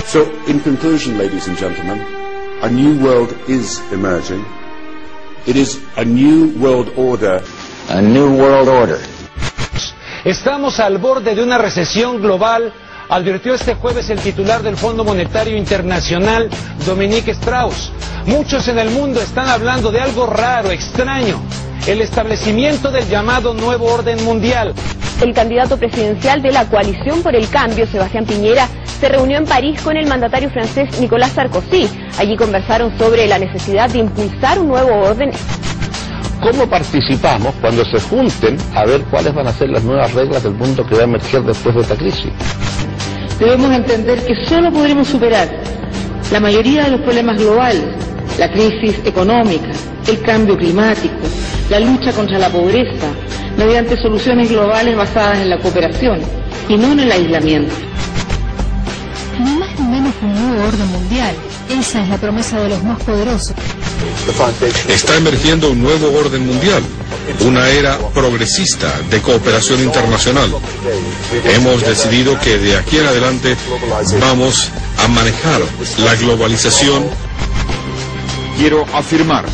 So, in conclusion, ladies and gentlemen, a new world is emerging. It is a new world order. A new world order. Estamos al borde de una recesión global, advirtió este jueves el titular del Fondo Monetario Internacional, Dominique Strauss. Muchos en el mundo están hablando de algo raro, extraño, el establecimiento del llamado nuevo orden mundial. El candidato presidencial de la Coalición por el Cambio, Sebastián Piñera, se reunió en París con el mandatario francés Nicolas Sarkozy. Allí conversaron sobre la necesidad de impulsar un nuevo orden. ¿Cómo participamos cuando se junten a ver cuáles van a ser las nuevas reglas del mundo que va a emerger después de esta crisis? Debemos entender que solo podremos superar la mayoría de los problemas globales, la crisis económica, el cambio climático, la lucha contra la pobreza, mediante soluciones globales basadas en la cooperación y no en el aislamiento. Ni más ni menos que un nuevo orden mundial. Esa es la promesa de los más poderosos. Está emergiendo un nuevo orden mundial, una era progresista de cooperación internacional. Hemos decidido que de aquí en adelante vamos a manejar la globalización. Quiero afirmar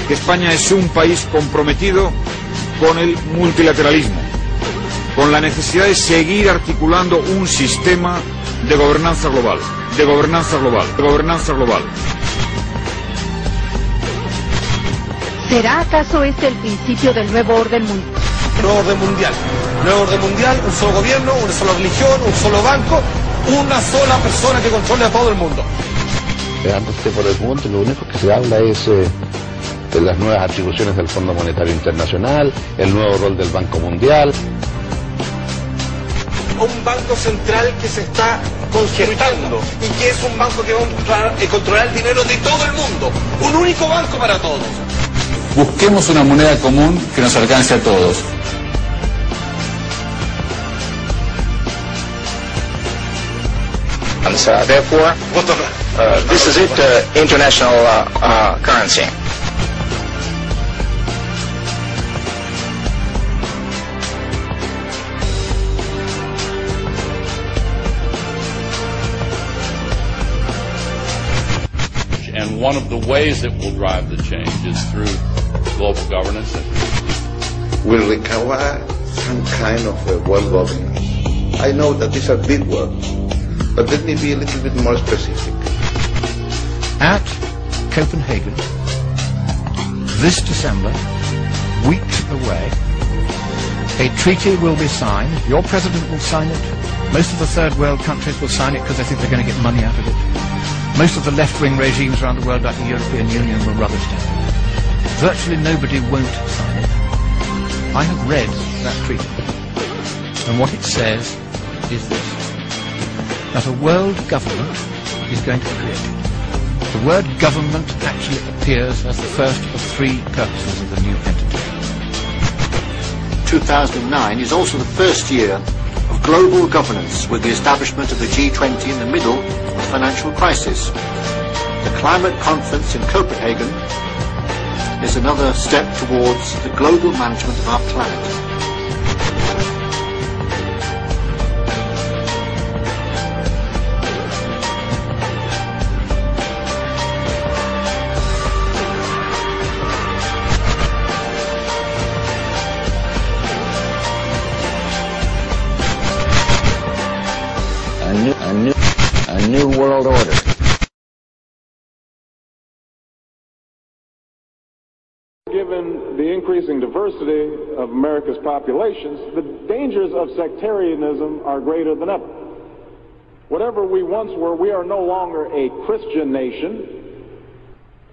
que España es un país comprometido con el multilateralismo, con la necesidad de seguir articulando un sistema de gobernanza global, de gobernanza global, de gobernanza global. ¿Será acaso este el principio del nuevo orden mundial? Nuevo orden mundial. Nuevo orden mundial, un solo gobierno, una sola religión, un solo banco, una sola persona que controle a todo el mundo. Andándose por el mundo, lo único que se habla es de las nuevas atribuciones del Fondo Monetario Internacional, el nuevo rol del Banco Mundial. Un banco central que se está consolidando y que es un banco que va a controlar el dinero de todo el mundo. Un único banco para todos. Busquemos una moneda común que nos alcance a todos. Therefore, this is it, international currency. And one of the ways that will drive the change is through global governance. Will require some kind of world governance. I know that these are big words, but let me be a little bit more specific. At Copenhagen, this December, weeks away, a treaty will be signed. Your president will sign it. Most of the third world countries will sign it because they think they're going to get money out of it. Most of the left-wing regimes around the world, like the European Union, will rubber stamp it. Virtually nobody won't sign it. I have read that treaty, and what it says is this, that a world government is going to be created. The word government actually appears as the first of three purposes of the new entity. 2009 is also the first year of global governance, with the establishment of the G20 in the middle of the financial crisis. The climate conference in Copenhagen is another step towards the global management of our planet. A new world order. Given the increasing diversity of America's populations, the dangers of sectarianism are greater than ever. Whatever we once were, we are no longer a Christian nation,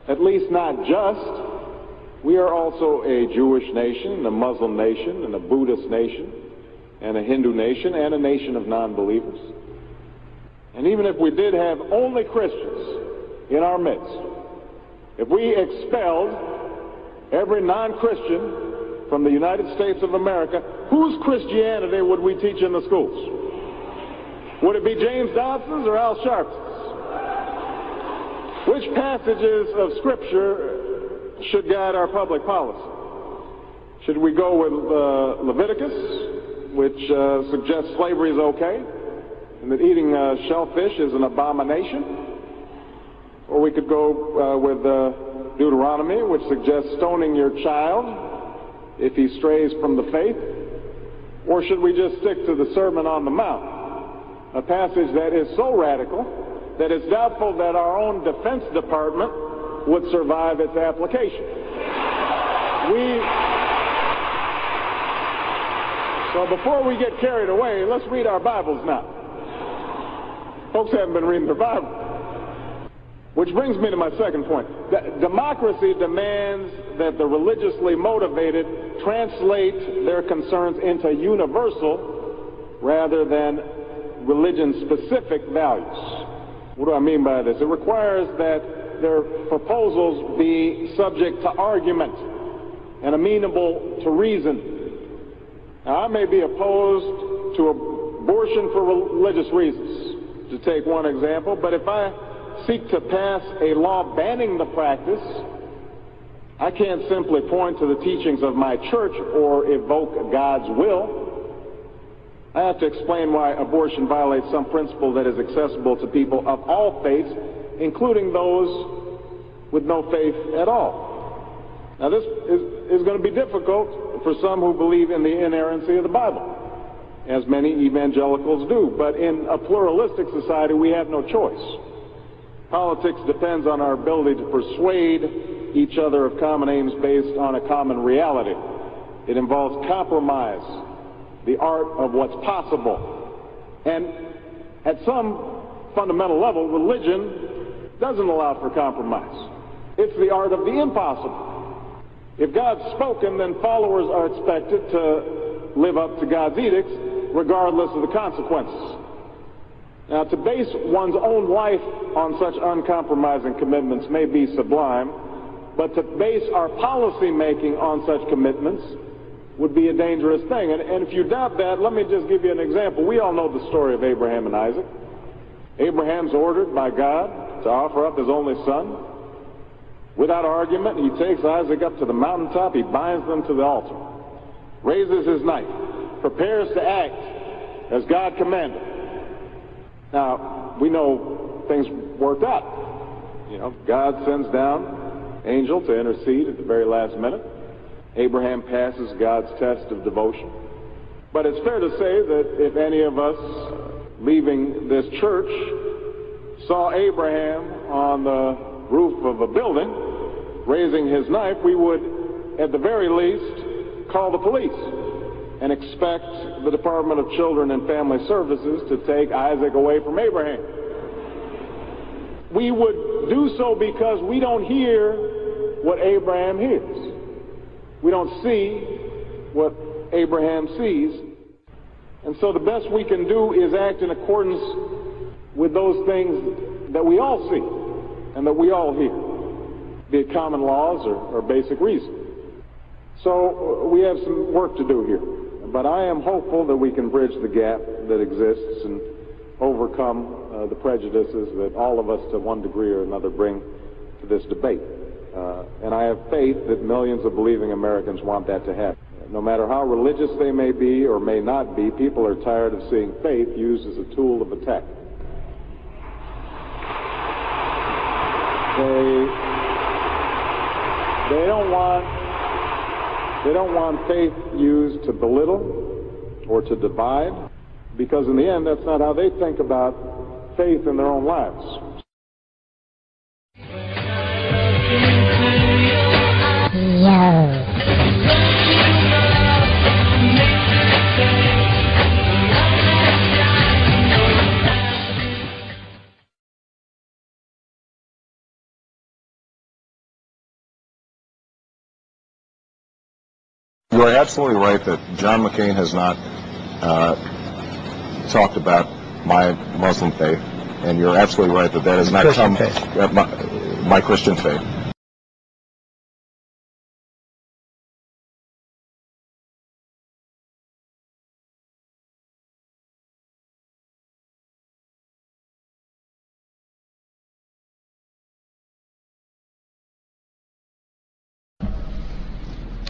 at least not just. We are also a Jewish nation, a Muslim nation, and a Buddhist nation, and a Hindu nation, and a nation of non-believers. And even if we did have only Christians in our midst, if we expelled every non-Christian from the United States of America, whose Christianity would we teach in the schools? Would it be James Dobson's or Al Sharpton's? Which passages of Scripture should guide our public policy? Should we go with Leviticus, which suggests slavery is okay? and that eating shellfish is an abomination. Or we could go with Deuteronomy, which suggests stoning your child if he strays from the faith. Or should we just stick to the Sermon on the Mount, a passage that is so radical that it's doubtful that our own Defense Department would survive its application? So before we get carried away, let's read our Bibles now. Folks haven't been reading their Bible. Which brings me to my second point. Democracy demands that the religiously motivated translate their concerns into universal rather than religion-specific values. What do I mean by this? It requires that their proposals be subject to argument and amenable to reason. Now, I may be opposed to abortion for religious reasons, to take one example, but if I seek to pass a law banning the practice, I can't simply point to the teachings of my church or evoke God's will. I have to explain why abortion violates some principle that is accessible to people of all faiths, including those with no faith at all. Now, this is going to be difficult for some who believe in the inerrancy of the Bible, as many evangelicals do. But in a pluralistic society, we have no choice. Politics depends on our ability to persuade each other of common aims based on a common reality. It involves compromise, the art of what's possible. And at some fundamental level, religion doesn't allow for compromise. It's the art of the impossible. If God's spoken, then followers are expected to live up to God's edicts, regardless of the consequences. Now, to base one's own life on such uncompromising commitments may be sublime, but to base our policy making on such commitments would be a dangerous thing. And if you doubt that, let me just give you an example. We all know the story of Abraham and Isaac. Abraham's ordered by God to offer up his only son. Without argument, he takes Isaac up to the mountaintop, he binds them to the altar, raises his knife, prepares to act as God commanded. Now, we know things worked out. You know, God sends down an angel to intercede at the very last minute. Abraham passes God's test of devotion. But it's fair to say that if any of us leaving this church saw Abraham on the roof of a building raising his knife, we would, at the very least, call the police and expect the Department of Children and Family Services to take Isaac away from Abraham. We would do so because we don't hear what Abraham hears. We don't see what Abraham sees. And so the best we can do is act in accordance with those things that we all see and that we all hear, be it common laws or basic reason. So we have some work to do here. But I am hopeful that we can bridge the gap that exists and overcome the prejudices that all of us to one degree or another bring to this debate. And I have faith that millions of believing Americans want that to happen. No matter how religious they may be or may not be, people are tired of seeing faith used as a tool of attack. They don't want faith used to belittle or to divide, because in the end, that's not how they think about faith in their own lives. You are absolutely right that John McCain has not talked about my Muslim faith, and you're absolutely right that that has not come my Christian faith.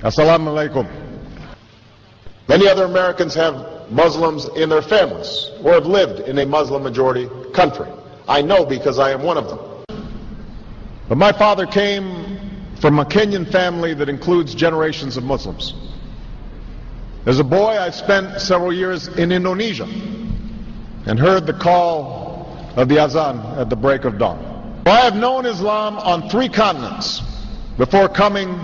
Assalamu alaikum. Many other Americans have Muslims in their families or have lived in a Muslim-majority country. I know because I am one of them. But my father came from a Kenyan family that includes generations of Muslims. As a boy, I spent several years in Indonesia and heard the call of the azan at the break of dawn. I have known Islam on 3 continents before coming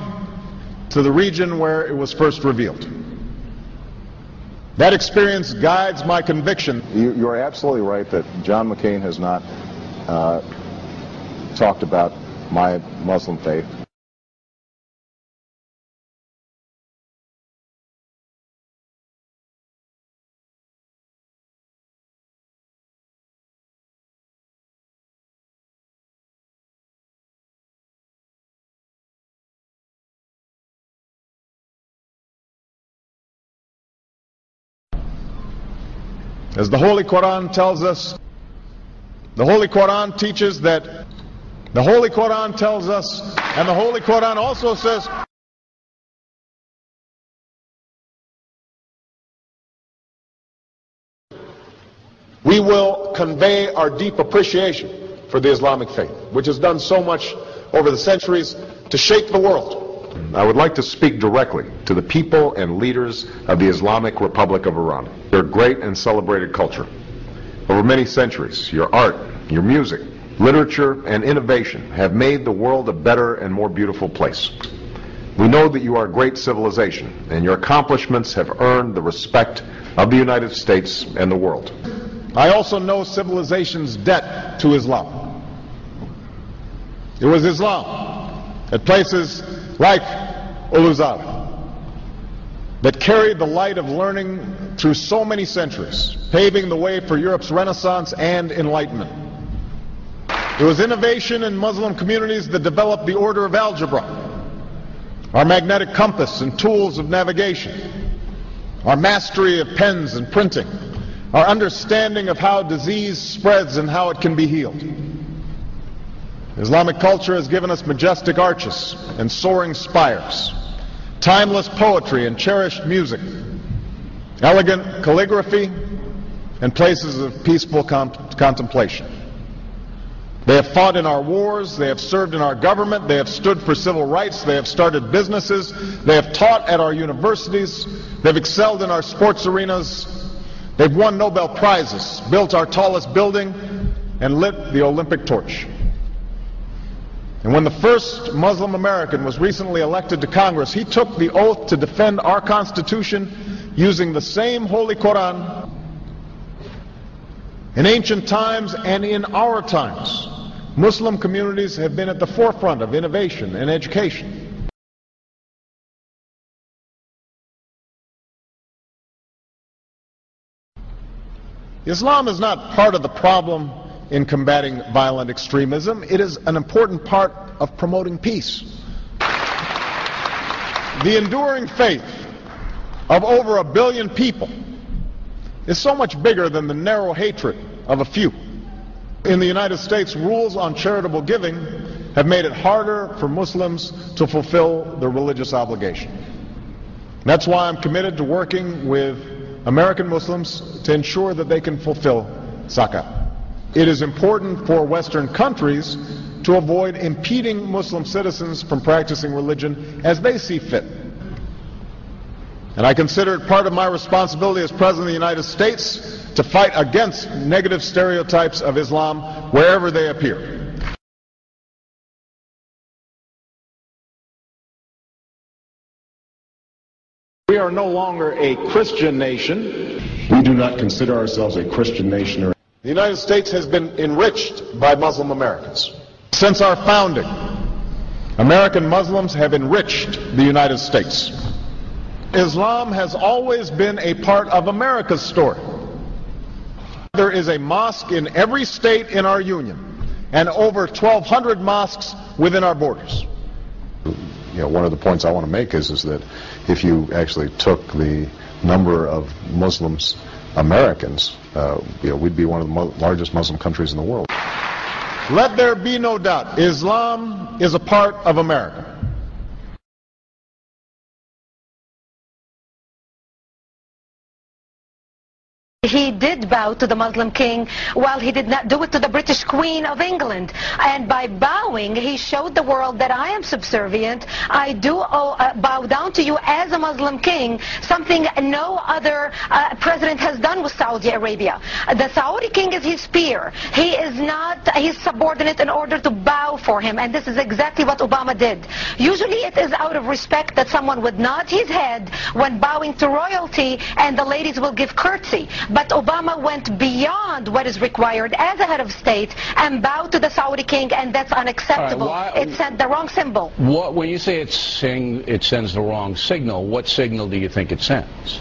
to the region where it was first revealed. That experience guides my conviction. You're absolutely right that John McCain has not talked about my Muslim faith. As the Holy Quran tells us, the Holy Quran teaches that, the Holy Quran tells us, and the Holy Quran also says, we will convey our deep appreciation for the Islamic faith, which has done so much over the centuries to shape the world. I would like to speak directly to the people and leaders of the Islamic Republic of Iran. Your great and celebrated culture. Over many centuries, your art, your music, literature, and innovation have made the world a better and more beautiful place. We know that you are a great civilization, and your accomplishments have earned the respect of the United States and the world. I also know civilization's debt to Islam. It was Islam at places like Uluzar that carried the light of learning through so many centuries, paving the way for Europe's Renaissance and Enlightenment. It was innovation in Muslim communities that developed the order of algebra, our magnetic compass and tools of navigation, our mastery of pens and printing, our understanding of how disease spreads and how it can be healed. Islamic culture has given us majestic arches and soaring spires, timeless poetry and cherished music, elegant calligraphy, and places of peaceful contemplation. They have fought in our wars, they have served in our government, they have stood for civil rights, they have started businesses, they have taught at our universities, they've excelled in our sports arenas, they've won Nobel Prizes, built our tallest building, and lit the Olympic torch. And when the first Muslim American was recently elected to Congress, he took the oath to defend our Constitution using the same Holy Quran. In ancient times and in our times, Muslim communities have been at the forefront of innovation and education. Islam is not part of the problem in combating violent extremism. It is an important part of promoting peace. The enduring faith of over 1 billion people is so much bigger than the narrow hatred of a few. In the United States, rules on charitable giving have made it harder for Muslims to fulfill their religious obligation. That's why I'm committed to working with American Muslims to ensure that they can fulfill zakat. It is important for Western countries to avoid impeding Muslim citizens from practicing religion as they see fit. And I consider it part of my responsibility as President of the United States to fight against negative stereotypes of Islam wherever they appear. We are no longer a Christian nation. We do not consider ourselves a Christian nation. The United States has been enriched by Muslim Americans. Since our founding, American Muslims have enriched the United States. Islam has always been a part of America's story. There is a mosque in every state in our union, and over 1,200 mosques within our borders. You know, one of the points I want to make is that if you actually took the number of Muslims Americans, we'd be one of the largest Muslim countries in the world. Let there be no doubt, Islam is a part of America. He did bow to the Muslim king, while he did not do it to the British Queen of England. And by bowing, he showed the world that I am subservient. I do bow down to you as a Muslim king, something no other president has done with Saudi Arabia. The Saudi king is his peer. He is not his subordinate in order to bow for him. And this is exactly what Obama did. Usually it is out of respect that someone would nod his head when bowing to royalty, and the ladies will give curtsy. But Obama went beyond what is required as a head of state and bowed to the Saudi king, and that's unacceptable. Right, it sent the wrong symbol. When you say it sends the wrong signal, what signal do you think it sends?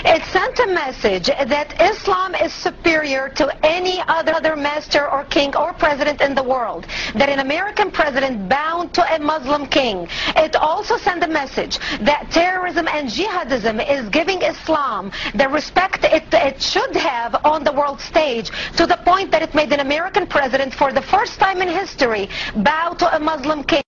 It sent a message that Islam is superior to any other master or king or president in the world, that an American president bound to a Muslim king. It also sent a message that terrorism and jihadism is giving Islam the respect it should have on the world stage, to the point that it made an American president, for the first time in history, bow to a Muslim king.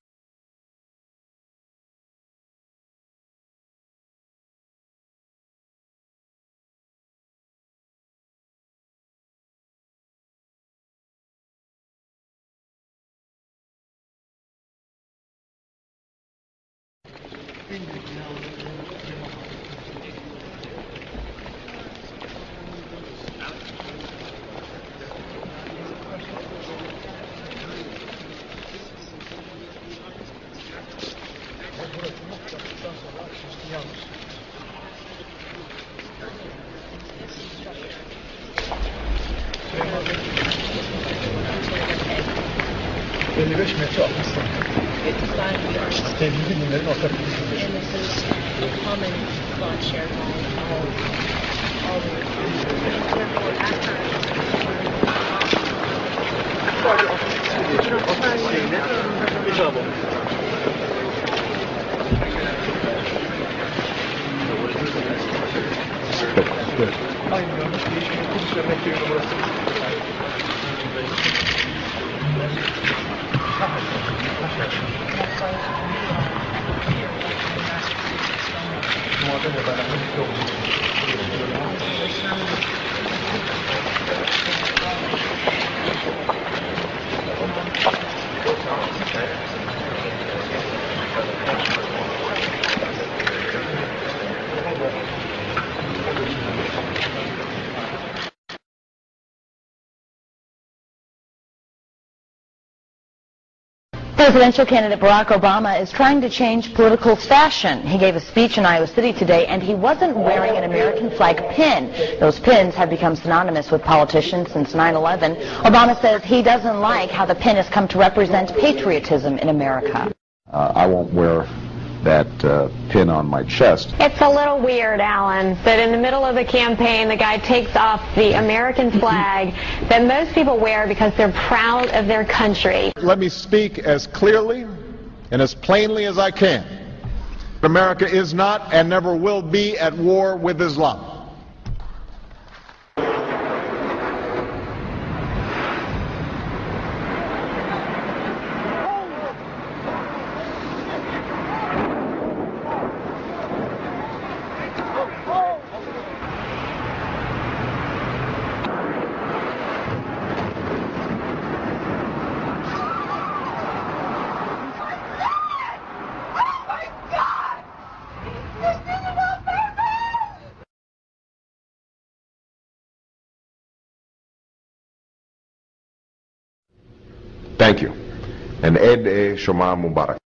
Presidential candidate Barack Obama is trying to change political fashion. He gave a speech in Iowa City today, and he wasn't wearing an American flag pin. Those pins have become synonymous with politicians since 9/11. Obama says he doesn't like how the pin has come to represent patriotism in America. I won't wear that pin on my chest. It's a little weird, Alan, that in the middle of the campaign the guy takes off the American flag that most people wear because they're proud of their country. Let me speak as clearly and as plainly as I can. America is not and never will be at war with Islam. Thank you. And Ed Shoma Mubarak.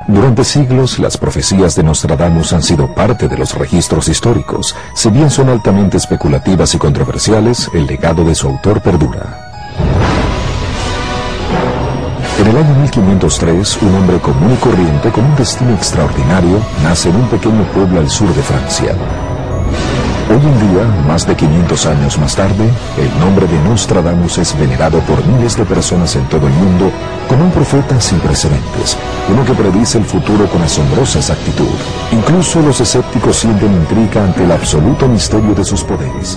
Durante siglos, las profecías de Nostradamus han sido parte de los registros históricos. Si bien son altamente especulativas y controversiales, el legado de su autor perdura. En el año 1503, un hombre común y corriente con un destino extraordinario nace en un pequeño pueblo al sur de Francia. Hoy en día, más de 500 años más tarde, el nombre de Nostradamus es venerado por miles de personas en todo el mundo como un profeta sin precedentes, uno que predice el futuro con asombrosa exactitud. Incluso los escépticos sienten intriga ante el absoluto misterio de sus poderes.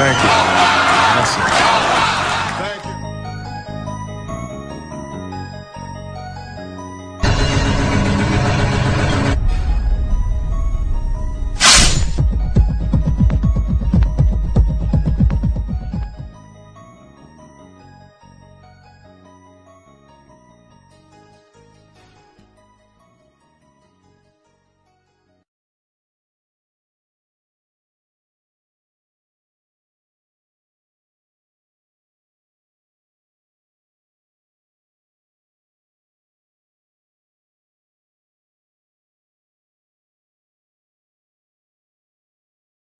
Thank you. Awesome. Thank you.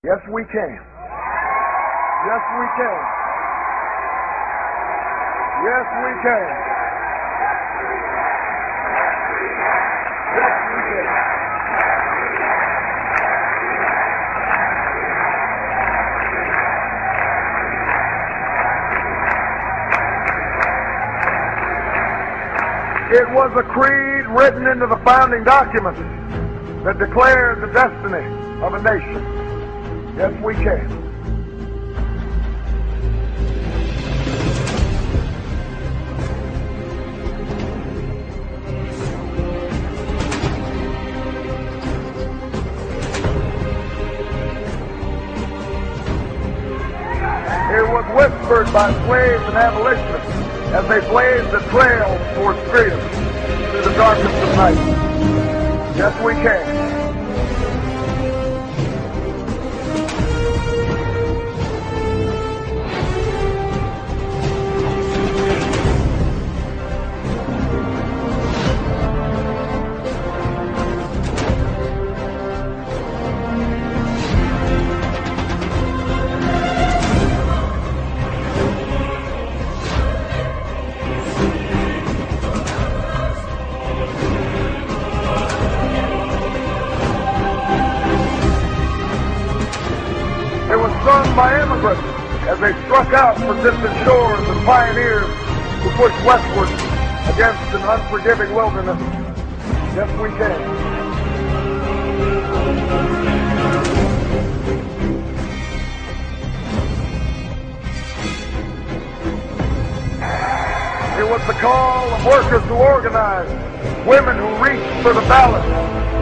Yes, we can. Yes, we can. Yes, we can. Yes, we can. It was a creed written into the founding documents that declared the destiny of a nation. Yes, we can. It was whispered by slaves and abolitionists as they blazed the trail towards freedom through the darkness of night. Yes, we can. won by immigrants as they struck out for distant shores and pioneers who pushed westward against an unforgiving wilderness. Yes, we can. It was the call of workers who organized, women who reached for the ballot,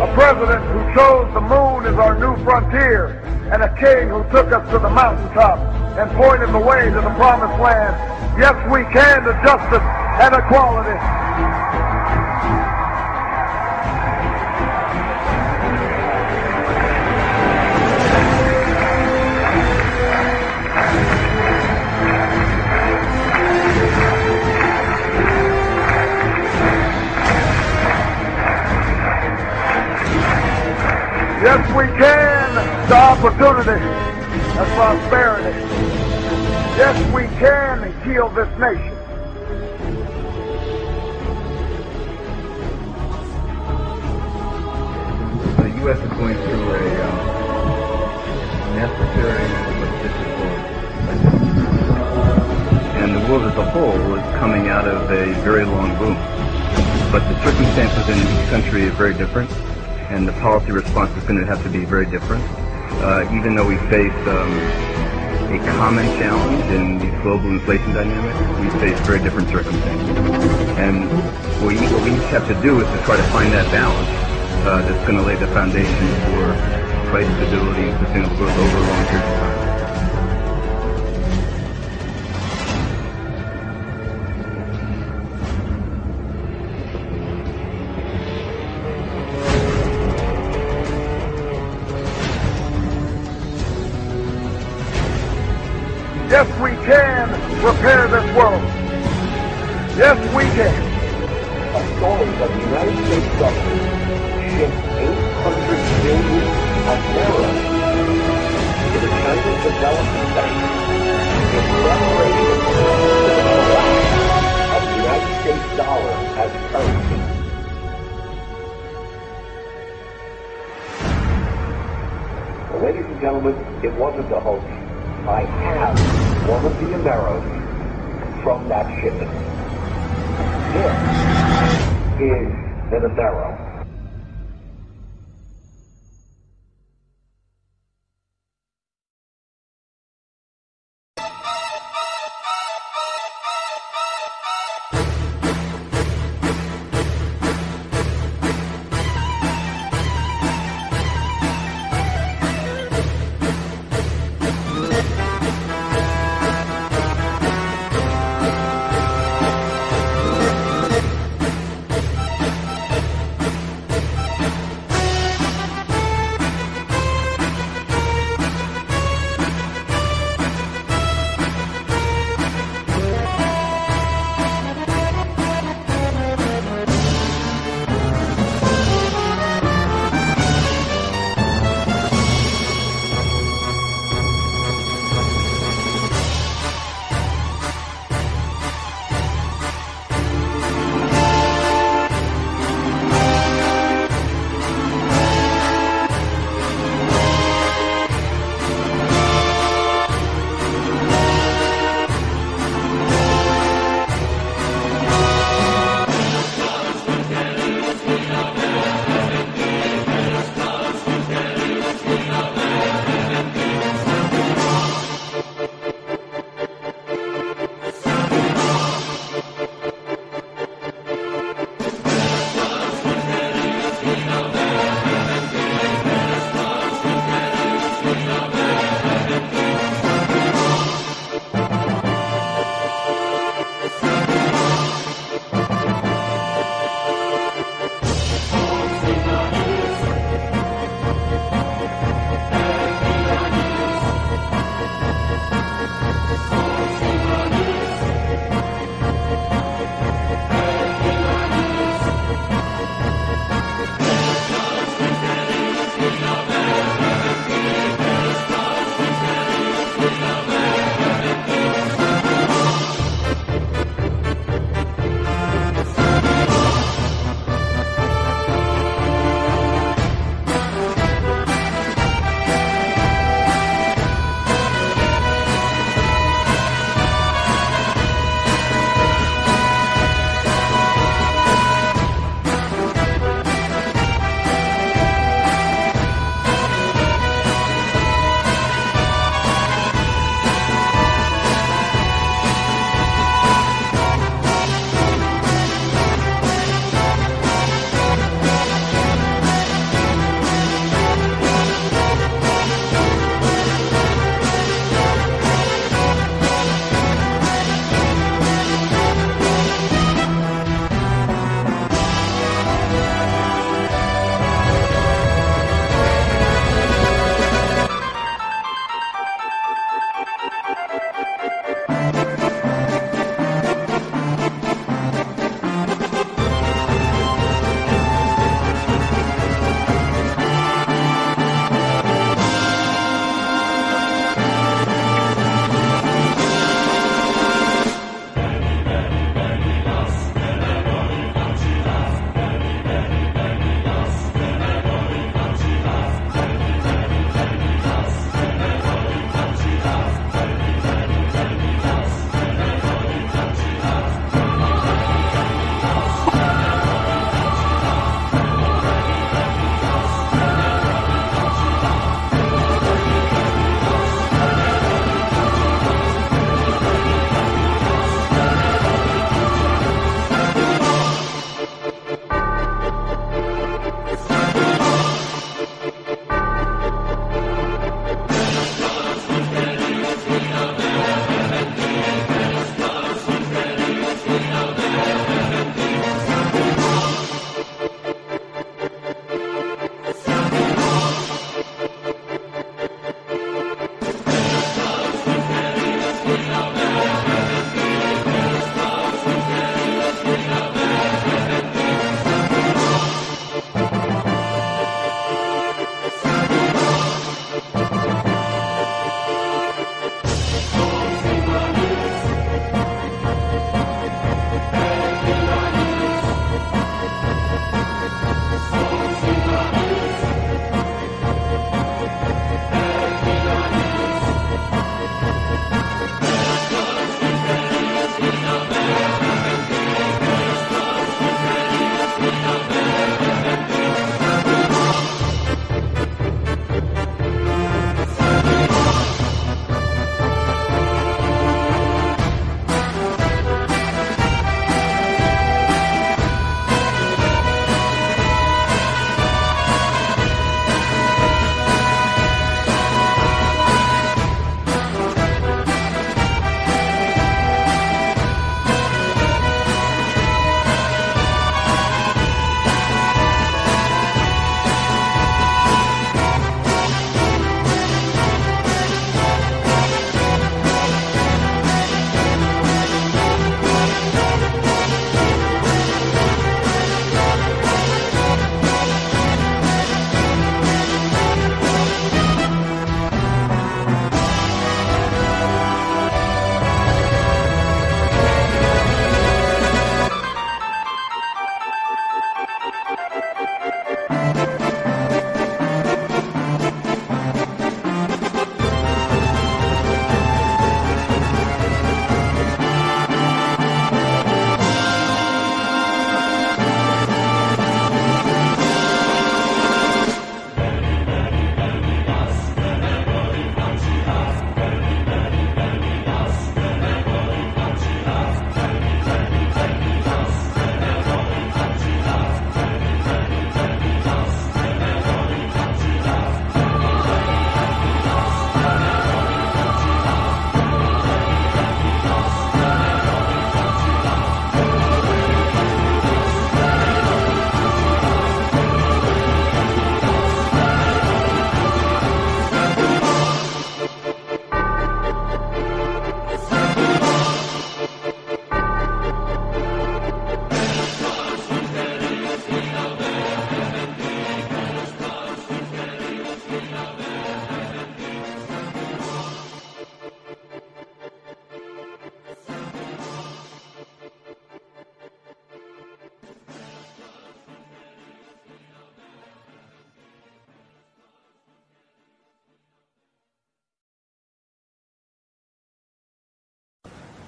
a president who chose the moon as our new frontier, and a king who took us to the mountaintop and pointed the way to the promised land. Yes, we can to justice and equality. Yes, we can to opportunity and prosperity. Yes, we can heal this nation. The U.S. is going through a necessary but difficult time. And the world as a whole is coming out of a very long boom. But the circumstances in each country are very different, and the policy response is going to have to be very different. Even though we face a common challenge in these global inflation dynamics, we face very different circumstances. And what we each have to do is to try to find that balance that's going to lay the foundation for price stability and sustainable growth over a long period of time. Yes, we can repair this world. Yes, we can. A story that the United States government shipped 800 billion of euros to the China Development Bank in preparation for the collapse of the United States dollar as currency. Well, ladies and gentlemen, it wasn't a hoax. I have one of the Ameros from that shipment. This is an Amero.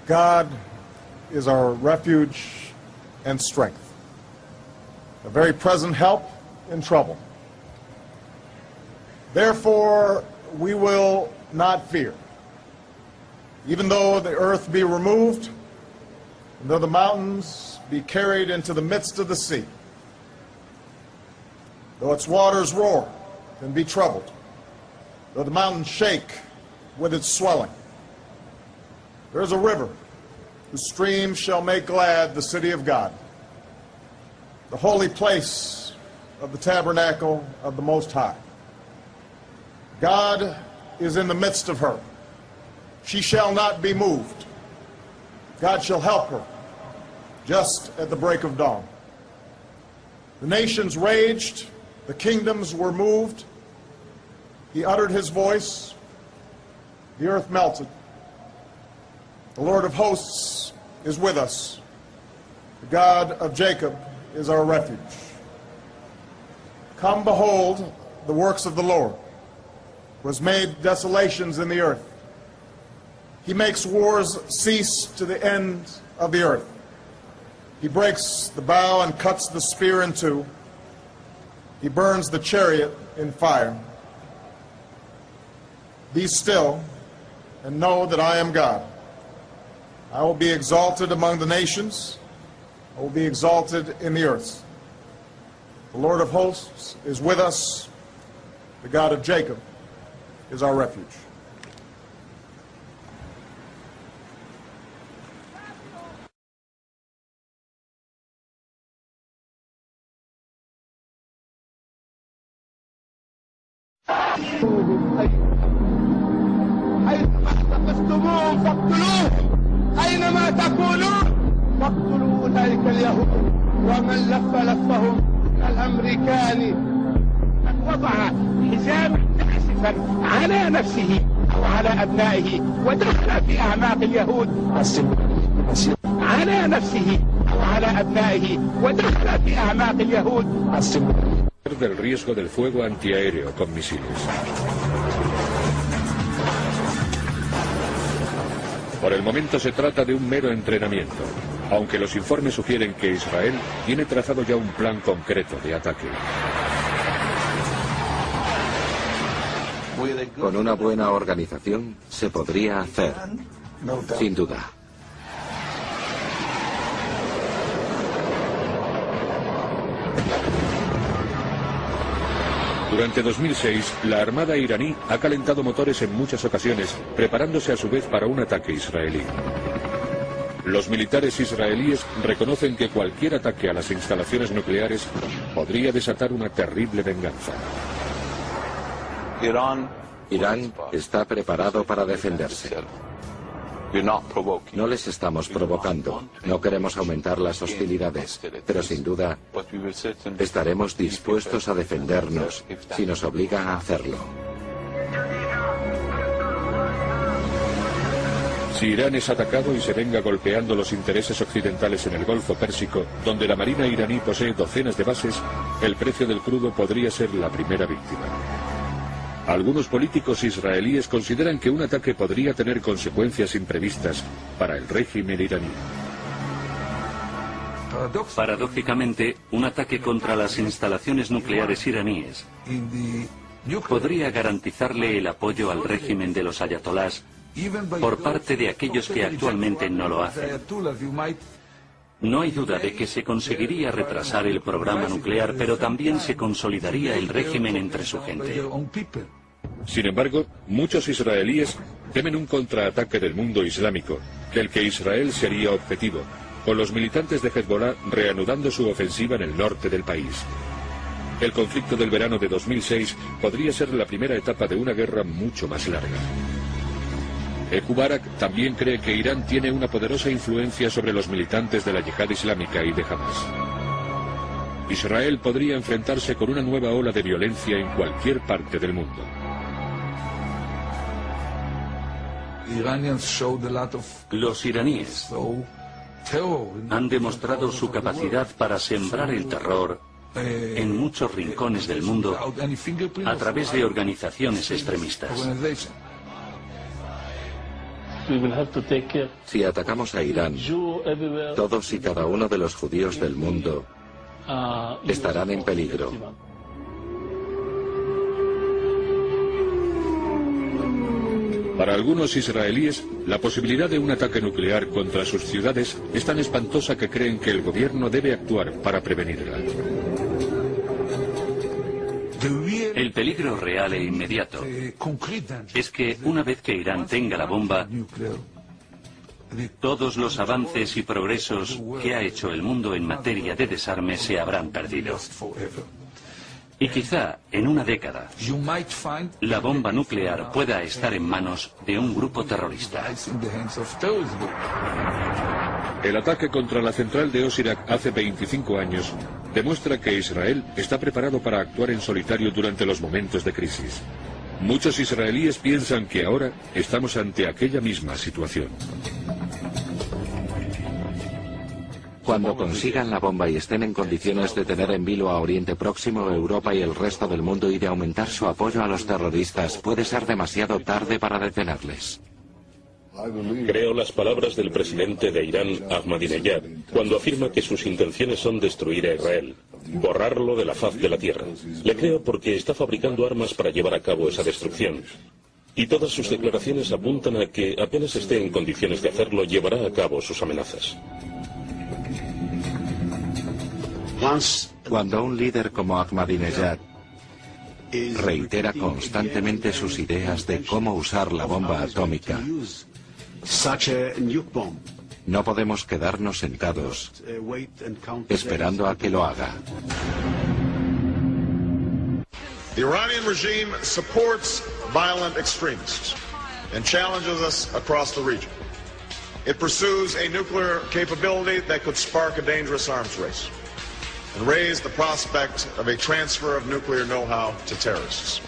God is our refuge and strength, a very present help in trouble. Therefore, we will not fear, even though the earth be removed, and though the mountains be carried into the midst of the sea, though its waters roar and be troubled, though the mountains shake with its swelling. There is a river whose streams shall make glad the city of God, the holy place of the tabernacle of the Most High. God is in the midst of her. She shall not be moved. God shall help her just at the break of dawn. The nations raged, the kingdoms were moved. He uttered his voice, the earth melted. The Lord of hosts is with us. The God of Jacob is our refuge. Come behold the works of the Lord, who has made desolations in the earth. He makes wars cease to the end of the earth. He breaks the bow and cuts the spear in two. He burns the chariot in fire. Be still and know that I am God. I will be exalted among the nations. I will be exalted in the earth. The Lord of hosts is with us. The God of Jacob is our refuge. ثقفتموهم فاقتلوهم أينما تكونوا فاقتلوا أولئك اليهود ومن لفهم الأمريكان وضع حزاما ناسفا على نفسه أو على أبنائه ودخل في أعماق اليهود على نفسه أو على أبنائه ودخل في أعماق اليهود del riesgo del fuego antiaéreo con misiles. Por el momento se trata de un mero entrenamiento, aunque los informes sugieren que Israel tiene trazado ya un plan concreto de ataque. Con una buena organización se podría hacer, sin duda. Durante 2006, la Armada iraní ha calentado motores en muchas ocasiones, preparándose a su vez para un ataque israelí. Los militares israelíes reconocen que cualquier ataque a las instalaciones nucleares podría desatar una terrible venganza. Irán está preparado para defenderse. No les estamos provocando, no queremos aumentar las hostilidades, pero sin duda estaremos dispuestos a defendernos si nos obligan a hacerlo. Si Irán es atacado y se venga golpeando los intereses occidentales en el Golfo Pérsico, donde la Marina iraní posee docenas de bases, el precio del crudo podría ser la primera víctima. Algunos políticos israelíes consideran que un ataque podría tener consecuencias imprevistas para el régimen iraní. Paradójicamente, un ataque contra las instalaciones nucleares iraníes podría garantizarle el apoyo al régimen de los ayatolás por parte de aquellos que actualmente no lo hacen. No hay duda de que se conseguiría retrasar el programa nuclear, pero también se consolidaría el régimen entre su gente. Sin embargo, muchos israelíes temen un contraataque del mundo islámico, del que Israel sería objetivo, con los militantes de Hezbollah reanudando su ofensiva en el norte del país. El conflicto del verano de 2006 podría ser la primera etapa de una guerra mucho más larga. Mubarak también cree que Irán tiene una poderosa influencia sobre los militantes de la yihad islámica y de Hamas. Israel podría enfrentarse con una nueva ola de violencia en cualquier parte del mundo. Los iraníes han demostrado su capacidad para sembrar el terror en muchos rincones del mundo a través de organizaciones extremistas. Si atacamos a Irán, todos y cada uno de los judíos del mundo estarán en peligro. Para algunos israelíes, la posibilidad de un ataque nuclear contra sus ciudades es tan espantosa que creen que el gobierno debe actuar para prevenirla. El peligro real e inmediato es que una vez que Irán tenga la bomba, todos los avances y progresos que ha hecho el mundo en materia de desarme se habrán perdido. Y quizá, en una década, la bomba nuclear pueda estar en manos de un grupo terrorista. El ataque contra la central de Osirak hace 25 años demuestra que Israel está preparado para actuar en solitario durante los momentos de crisis. Muchos israelíes piensan que ahora estamos ante aquella misma situación. Cuando consigan la bomba y estén en condiciones de tener en vilo a Oriente Próximo, Europa y el resto del mundo y de aumentar su apoyo a los terroristas, puede ser demasiado tarde para detenerles. Creo las palabras del presidente de Irán, Ahmadinejad, cuando afirma que sus intenciones son destruir a Israel, borrarlo de la faz de la tierra. Le creo porque está fabricando armas para llevar a cabo esa destrucción. Y todas sus declaraciones apuntan a que apenas esté en condiciones de hacerlo, llevará a cabo sus amenazas. Cuando un líder como Ahmadinejad reitera constantemente sus ideas de cómo usar la bomba atómica, no podemos quedarnos sentados esperando a que lo haga. The Iranian regime supports violent extremists and challenges us across the region. It pursues a nuclear capability that could spark a dangerous arms race and raise the prospect of a transfer of nuclear know-how to terrorists.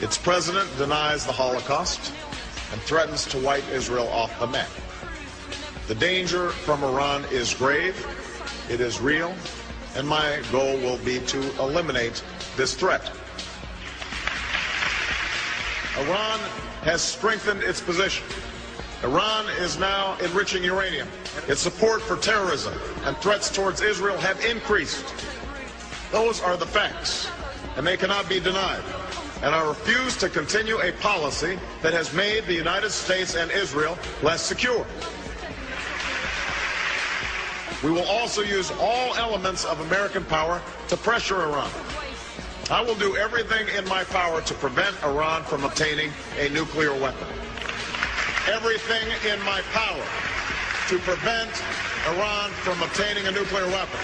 Its president denies the Holocaust and threatens to wipe Israel off the map. The danger from Iran is grave, it is real, and my goal will be to eliminate this threat. Iran has strengthened its position. Iran is now enriching uranium. Its support for terrorism and threats towards Israel have increased. Those are the facts, and they cannot be denied. And I refuse to continue a policy that has made the United States and Israel less secure. We will also use all elements of American power to pressure Iran. I will do everything in my power to prevent Iran from obtaining a nuclear weapon. Everything in my power to prevent Iran from obtaining a nuclear weapon.